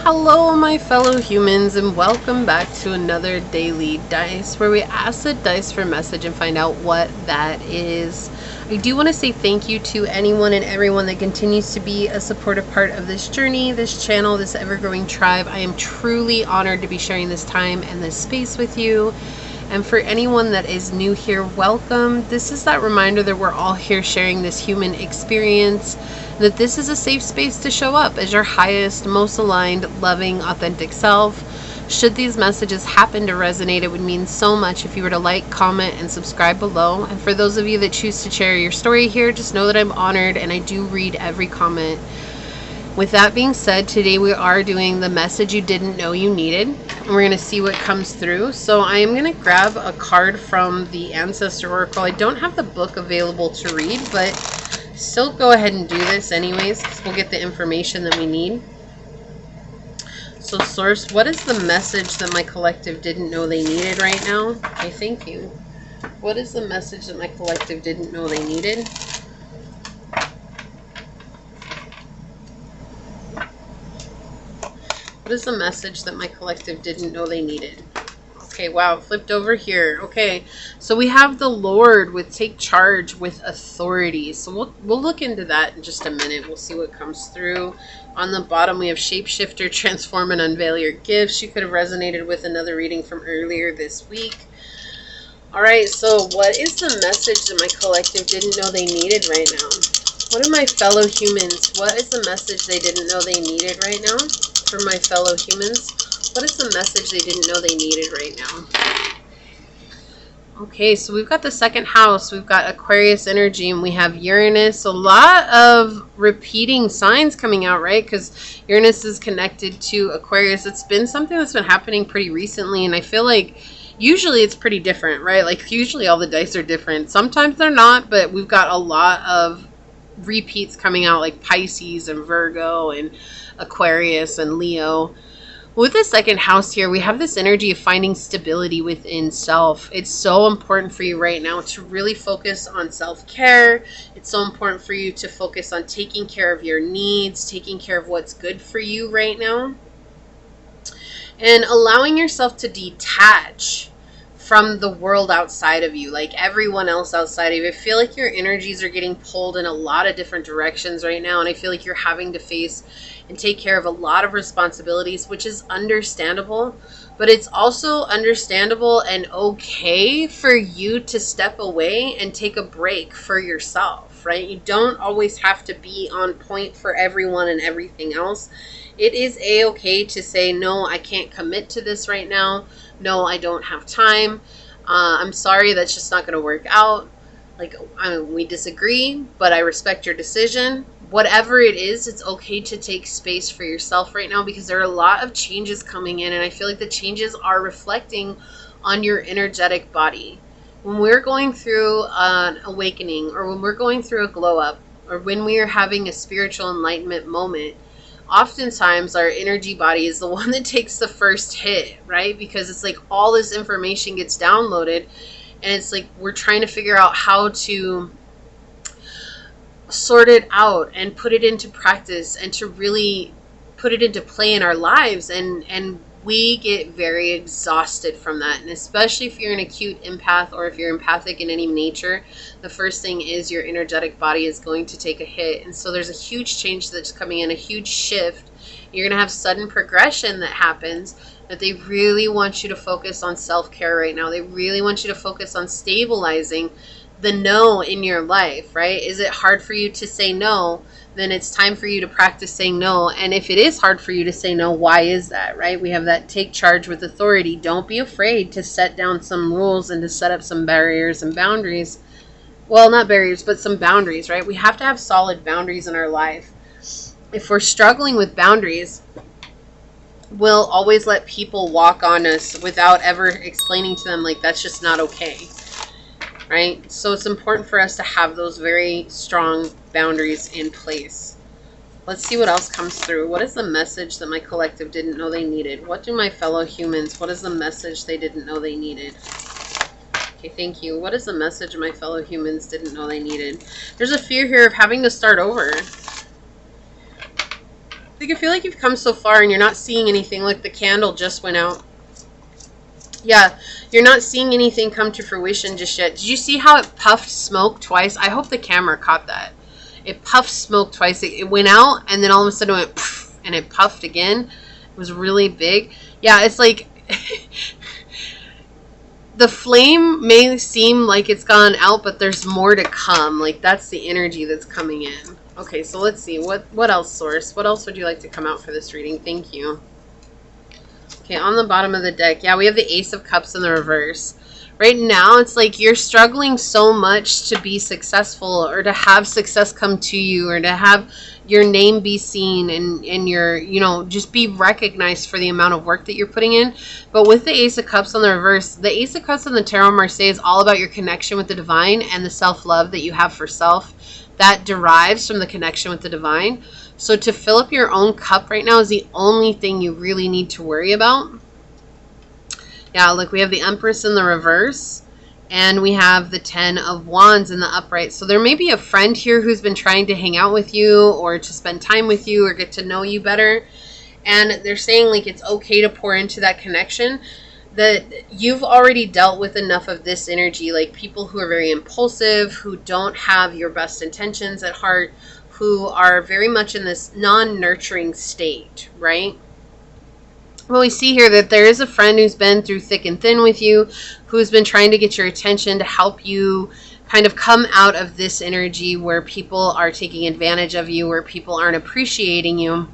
Hello, my fellow humans, and welcome back to another daily dice where we ask the dice for a message and find out what that is. I do want to say thank you to anyone and everyone that continues to be a supportive part of this journey, this channel, this ever-growing tribe. I am truly honored to be sharing this time and this space with you. And for anyone that is new here, welcome. This is that reminder that we're all here sharing this human experience, that this is a safe space to show up as your highest, most aligned, loving, authentic self. Should these messages happen to resonate, it would mean so much if you were to like, comment, and subscribe below. And for those of you that choose to share your story here, just know that I'm honored and I do read every comment. With that being said, today we are doing the message you didn't know you needed. And we're going to see what comes through. So I am going to grab a card from the Ancestor Oracle. I don't have the book available to read, but still go ahead and do this anyways, because we'll get the information that we need. So Source, what is the message that my collective didn't know they needed right now? Okay, thank you. What is the message that my collective didn't know they needed? What is the message that my collective didn't know they needed? Okay, wow, flipped over here. Okay, so we have the Lord with take charge with authority. So we'll look into that in just a minute. We'll see what comes through. On the bottom, we have shapeshifter, transform and unveil your gifts. You could have resonated with another reading from earlier this week. All right, so what is the message that my collective didn't know they needed right now? What are my fellow humans? What is the message they didn't know they needed right now? For my fellow humans, what is the message they didn't know they needed right now? Okay, so we've got the second house, we've got Aquarius energy, and we have Uranus. A lot of repeating signs coming out, right? Because Uranus is connected to Aquarius. It's been something that's been happening pretty recently, and I feel like usually it's pretty different, right? Like usually all the dice are different. Sometimes they're not, but we've got a lot of repeats coming out, like Pisces and Virgo and Aquarius and Leo. With the second house here, we have this energy of finding stability within self. It's so important for you right now to really focus on self-care. It's so important for you to focus on taking care of your needs, taking care of what's good for you right now, and allowing yourself to detach from the world outside of you, like everyone else outside of you. I feel like your energies are getting pulled in a lot of different directions right now, and I feel like you're having to face and take care of a lot of responsibilities, which is understandable, but it's also understandable and okay for you to step away and take a break for yourself, right? You don't always have to be on point for everyone and everything else. It is a-okay to say, no, I can't commit to this right now. No, I don't have time. I'm sorry, that's just not going to work out. Like, we disagree, but I respect your decision. Whatever it is, it's okay to take space for yourself right now, because there are a lot of changes coming in, and I feel like the changes are reflecting on your energetic body. When we're going through an awakening, or when we're going through a glow up, or when we are having a spiritual enlightenment moment, oftentimes our energy body is the one that takes the first hit, right? Because it's like all this information gets downloaded, and it's like we're trying to figure out how to sort it out and put it into practice and to really put it into play in our lives, and we get very exhausted from that. And especially if you're an acute empath, or if you're empathic in any nature, the first thing is your energetic body is going to take a hit. And so there's a huge change that's coming in, a huge shift. You're going to have sudden progression that happens, that they really want you to focus on self-care right now. They really want you to focus on stabilizing the no in your life, right? Is it hard for you to say no? Then it's time for you to practice saying no. And if it is hard for you to say no, why is that, right? We have that take charge with authority. Don't be afraid to set down some rules and to set up some barriers and boundaries. Well, not barriers, but some boundaries, right? We have to have solid boundaries in our life. If we're struggling with boundaries, we'll always let people walk on us without ever explaining to them, like, that's just not okay. Right? So it's important for us to have those very strong boundaries in place. Let's see what else comes through. What is the message that my collective didn't know they needed? What do my fellow humans, what is the message they didn't know they needed? Okay, thank you. What is the message my fellow humans didn't know they needed? There's a fear here of having to start over. Like, I feel like you've come so far and you're not seeing anything. Like, the candle just went out. Yeah, you're not seeing anything come to fruition just yet. Did you see how it puffed smoke twice? I hope the camera caught that. It puffed smoke twice. It went out, and then all of a sudden it went poof, and it puffed again. It was really big. Yeah, it's like the flame may seem like it's gone out, but there's more to come. Like, that's the energy that's coming in. Okay, so let's see. What else, Source? What else would you like to come out for this reading? Thank you. Okay, on the bottom of the deck, yeah, we have the Ace of Cups in the reverse. Right now, it's like you're struggling so much to be successful, or to have success come to you, or to have your name be seen, and your, you know, just be recognized for the amount of work that you're putting in. But with the Ace of Cups on the reverse, the Ace of Cups in the Tarot Marseille is all about your connection with the divine and the self-love that you have for self that derives from the connection with the divine. So to fill up your own cup right now is the only thing you really need to worry about. Yeah, look, we have the Empress in the reverse, and we have the 10 of Wands in the upright. So there may be a friend here who's been trying to hang out with you, or to spend time with you, or get to know you better. And they're saying, like, it's okay to pour into that connection, that you've already dealt with enough of this energy. Like, people who are very impulsive, who don't have your best intentions at heart, who are very much in this non-nurturing state, right? Well, we see here that there is a friend who's been through thick and thin with you, who's been trying to get your attention to help you kind of come out of this energy where people are taking advantage of you, where people aren't appreciating you.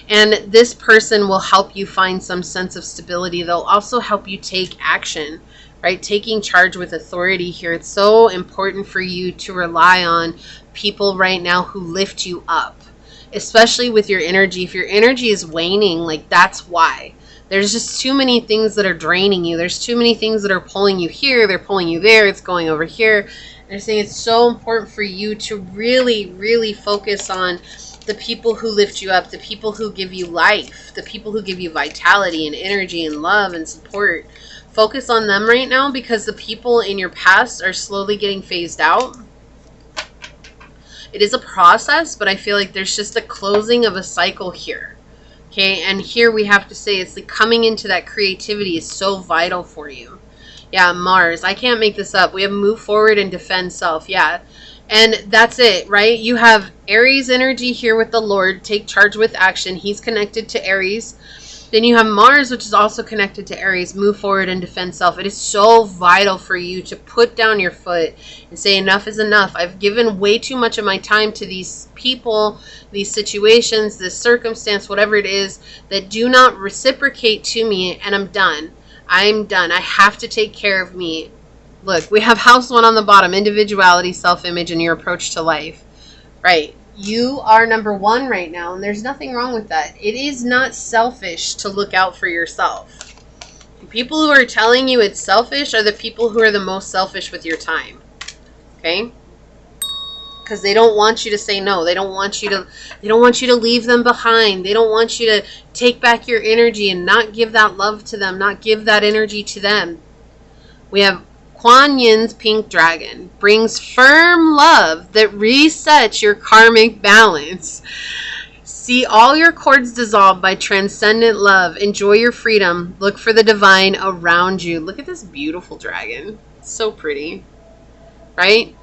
And this person will help you find some sense of stability. They'll also help you take action, right? Taking charge with authority here. It's so important for you to rely on people right now who lift you up, especially with your energy. If your energy is waning, like, that's why. There's just too many things that are draining you. There's too many things that are pulling you here. They're pulling you there. It's going over here. They're saying it's so important for you to really, really focus on the people who lift you up, the people who give you life, the people who give you vitality and energy and love and support. Focus on them right now, because the people in your past are slowly getting phased out. It is a process, but I feel like there's just a closing of a cycle here. Okay, and here we have to say it's like coming into that creativity is so vital for you. Yeah, Mars. I can't make this up. We have move forward and defend self. Yeah. And that's it, right? You have Aries energy here with the Lord. Take charge with action. He's connected to Aries. Then you have Mars, which is also connected to Aries. Move forward and defend self. It is so vital for you to put down your foot and say enough is enough. I've given way too much of my time to these people, these situations, this circumstance, whatever it is, that do not reciprocate to me, and I'm done. I'm done. I have to take care of me. Look, we have house 1 on the bottom, individuality, self-image, and your approach to life. Right. You are number 1 right now, and there's nothing wrong with that. It is not selfish to look out for yourself. The people who are telling you it's selfish are the people who are the most selfish with your time. Okay? Because they don't want you to say no. They don't want you to leave them behind. They don't want you to take back your energy and not give that love to them, not give that energy to them. We have Kuan Yin's pink dragon. Brings firm love that resets your karmic balance. See all your cords dissolve by transcendent love. Enjoy your freedom. Look for the divine around you. Look at this beautiful dragon. It's so pretty. Right?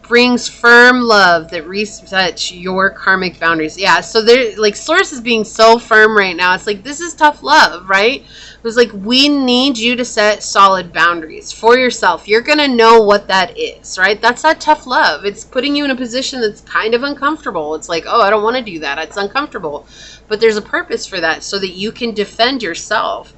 Brings firm love that resets your karmic boundaries. Yeah, so there, like, Source is being so firm right now. It's like, this is tough love, right? It was like, we need you to set solid boundaries for yourself. You're going to know what that is, right? That's that tough love. It's putting you in a position that's kind of uncomfortable. It's like, oh, I don't want to do that. It's uncomfortable. But there's a purpose for that so that you can defend yourself.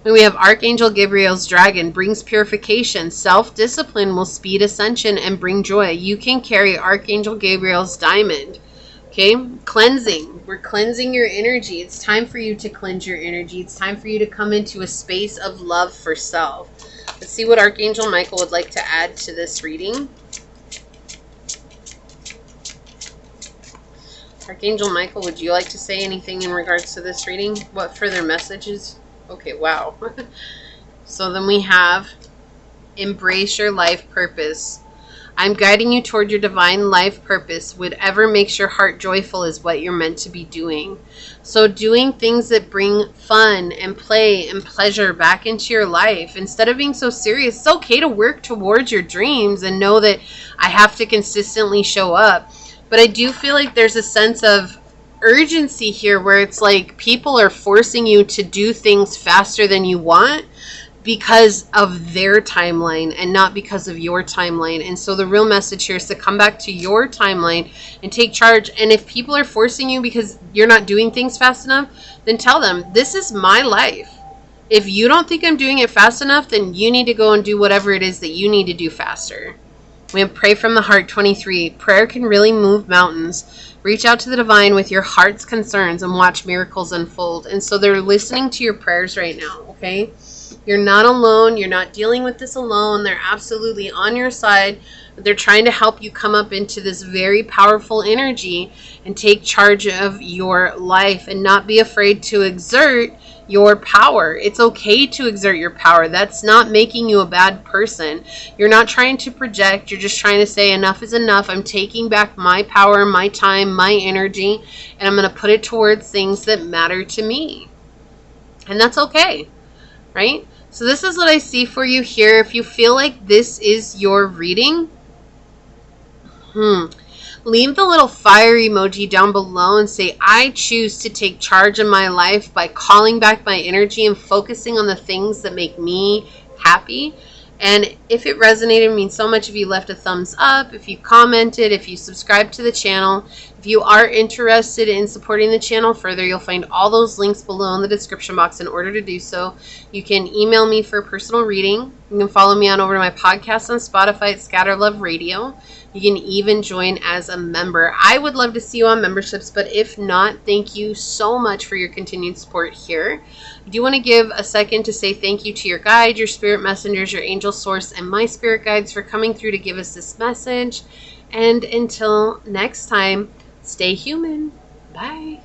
And we have Archangel Gabriel's dragon. Brings purification. Self-discipline will speed ascension and bring joy. You can carry Archangel Gabriel's diamond. Okay, cleansing. We're cleansing your energy. It's time for you to cleanse your energy. It's time for you to come into a space of love for self. Let's see what Archangel Michael would like to add to this reading. Archangel Michael, would you like to say anything in regards to this reading? What further messages? Okay, wow. So then we have embrace your life purpose. I'm guiding you toward your divine life purpose. Whatever makes your heart joyful is what you're meant to be doing. So doing things that bring fun and play and pleasure back into your life, instead of being so serious, it's okay to work towards your dreams and know that I have to consistently show up. But I do feel like there's a sense of urgency here where it's like people are forcing you to do things faster than you want because of their timeline and not because of your timeline. And so the real message here is to come back to your timeline and take charge. And if people are forcing you because you're not doing things fast enough, then tell them, this is my life. If you don't think I'm doing it fast enough, then you need to go and do whatever it is that you need to do faster. We have Pray from the Heart 23. Prayer can really move mountains. Reach out to the divine with your heart's concerns and watch miracles unfold. And so they're listening to your prayers right now, okay? You're not alone. You're not dealing with this alone. They're absolutely on your side. They're trying to help you come up into this very powerful energy and take charge of your life and not be afraid to exert your power. It's okay to exert your power. That's not making you a bad person. You're not trying to project. You're just trying to say enough is enough. I'm taking back my power, my time, my energy, and I'm going to put it towards things that matter to me. And that's okay, right? So this is what I see for you here. If you feel like this is your reading, leave the little fire emoji down below and say, I choose to take charge of my life by calling back my energy and focusing on the things that make me happy. And if it resonated, it means so much if you left a thumbs up, if you commented, if you subscribed to the channel. If you are interested in supporting the channel further, you'll find all those links below in the description box in order to do so. You can email me for a personal reading. You can follow me on over to my podcast on Spotify at Scatter Love Radio. You can even join as a member. I would love to see you on memberships, but if not, thank you so much for your continued support here. I do want to give a second to say thank you to your guide, your spirit messengers, your angel source, and my spirit guides for coming through to give us this message. And until next time, stay human. Bye.